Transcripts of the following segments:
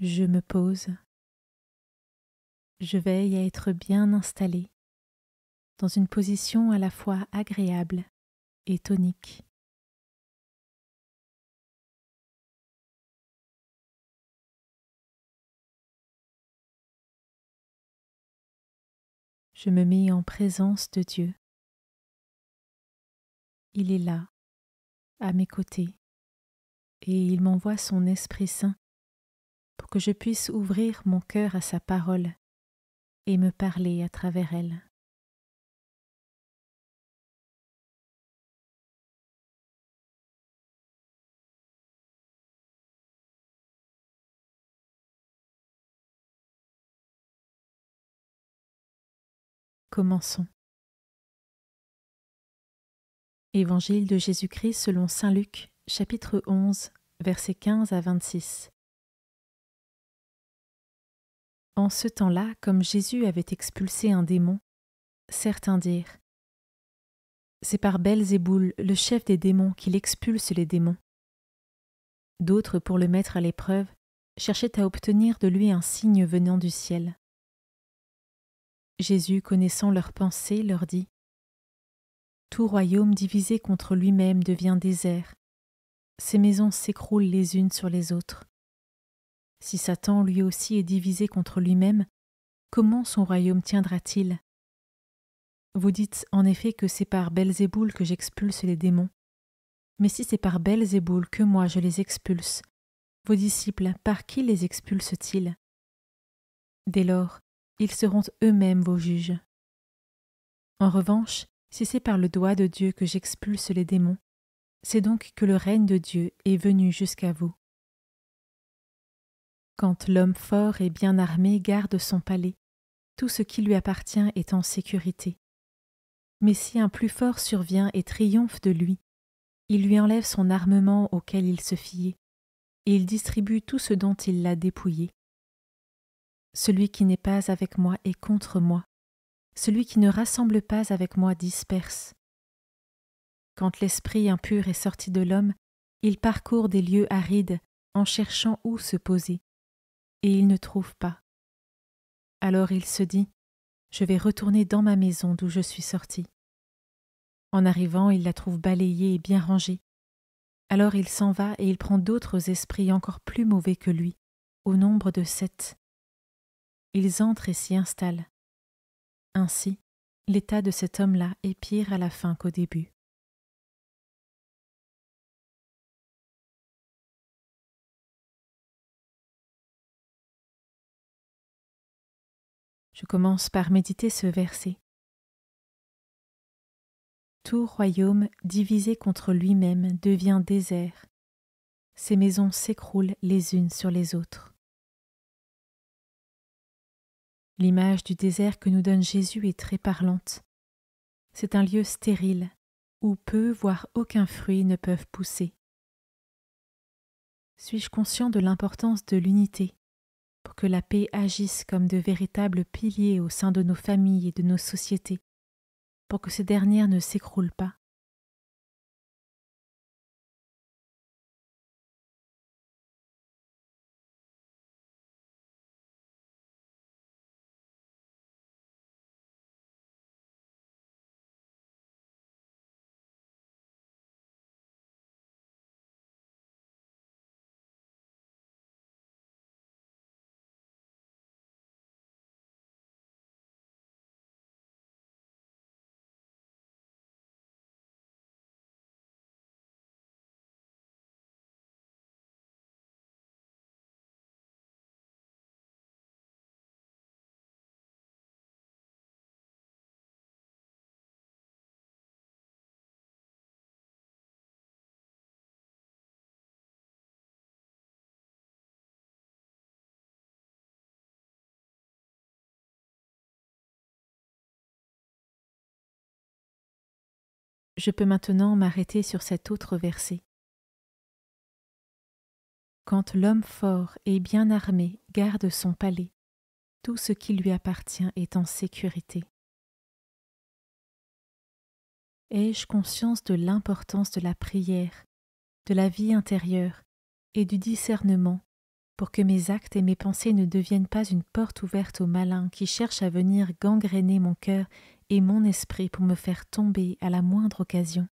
Je me pose, je veille à être bien installée, dans une position à la fois agréable et tonique. Je me mets en présence de Dieu. Il est là, à mes côtés, et il m'envoie son Esprit Saint pour que je puisse ouvrir mon cœur à sa parole et me parler à travers elle. Commençons. Évangile de Jésus-Christ selon saint Luc, chapitre 11, versets 15 à 26. En ce temps-là, comme Jésus avait expulsé un démon, certains dirent : c'est par Belzéboul, le chef des démons, qu'il expulse les démons. D'autres, pour le mettre à l'épreuve, cherchaient à obtenir de lui un signe venant du ciel. Jésus, connaissant leurs pensées, leur dit : tout royaume divisé contre lui-même devient désert. Ses maisons s'écroulent les unes sur les autres. Si Satan lui aussi est divisé contre lui-même, comment son royaume tiendra-t-il ? Vous dites en effet que c'est par Belzéboul que j'expulse les démons. Mais si c'est par Belzéboul que moi je les expulse, vos disciples, par qui les expulsent-ils ? Dès lors, ils seront eux-mêmes vos juges. En revanche, si c'est par le doigt de Dieu que j'expulse les démons, c'est donc que le règne de Dieu est venu jusqu'à vous. Quand l'homme fort et bien armé garde son palais, tout ce qui lui appartient est en sécurité. Mais si un plus fort survient et triomphe de lui, il lui enlève son armement auquel il se fiait, et il distribue tout ce dont il l'a dépouillé. Celui qui n'est pas avec moi est contre moi. Celui qui ne rassemble pas avec moi disperse. Quand l'esprit impur est sorti de l'homme, il parcourt des lieux arides en cherchant où se poser, et il ne trouve pas. Alors il se dit : je vais retourner dans ma maison d'où je suis sorti. En arrivant, il la trouve balayée et bien rangée. Alors il s'en va et il prend d'autres esprits encore plus mauvais que lui, au nombre de 7. Ils entrent et s'y installent. Ainsi, l'état de cet homme-là est pire à la fin qu'au début. Je commence par méditer ce verset. Tout royaume divisé contre lui-même devient désert. Ses maisons s'écroulent les unes sur les autres. L'image du désert que nous donne Jésus est très parlante. C'est un lieu stérile, où peu, voire aucun fruit ne peuvent pousser. Suis-je conscient de l'importance de l'unité, pour que la paix agisse comme de véritables piliers au sein de nos familles et de nos sociétés, pour que ces dernières ne s'écroulent pas? Je peux maintenant m'arrêter sur cet autre verset. Quand l'homme fort et bien armé garde son palais, tout ce qui lui appartient est en sécurité. Ai-je conscience de l'importance de la prière, de la vie intérieure et du discernement pour que mes actes et mes pensées ne deviennent pas une porte ouverte aux malins qui cherchent à venir gangréner mon cœur et mon esprit pour me faire tomber à la moindre occasion.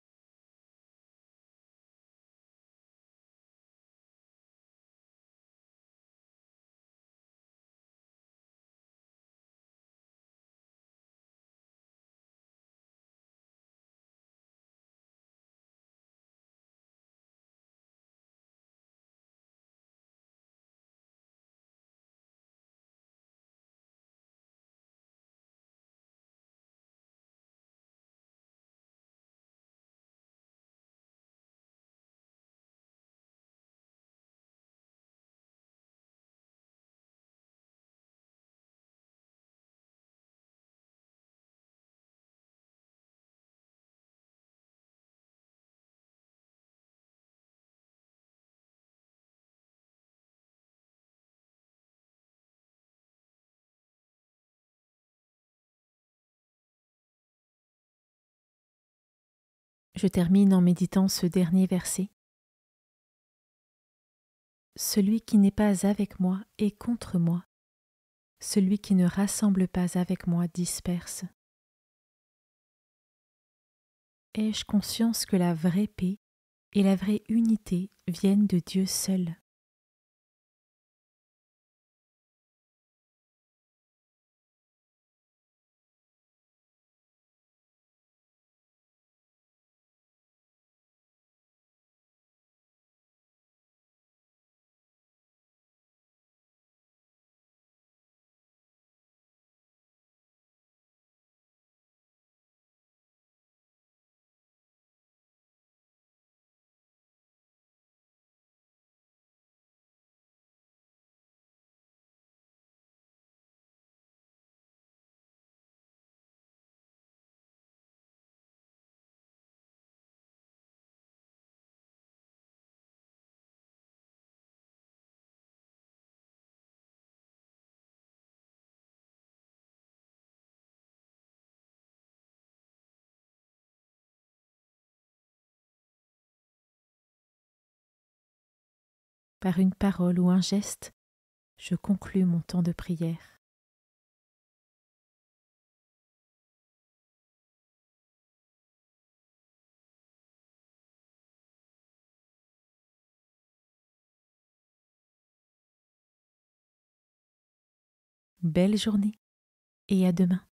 Je termine en méditant ce dernier verset. Celui qui n'est pas avec moi est contre moi. Celui qui ne rassemble pas avec moi disperse. Ai-je conscience que la vraie paix et la vraie unité viennent de Dieu seul? Par une parole ou un geste, je conclus mon temps de prière. Belle journée et à demain.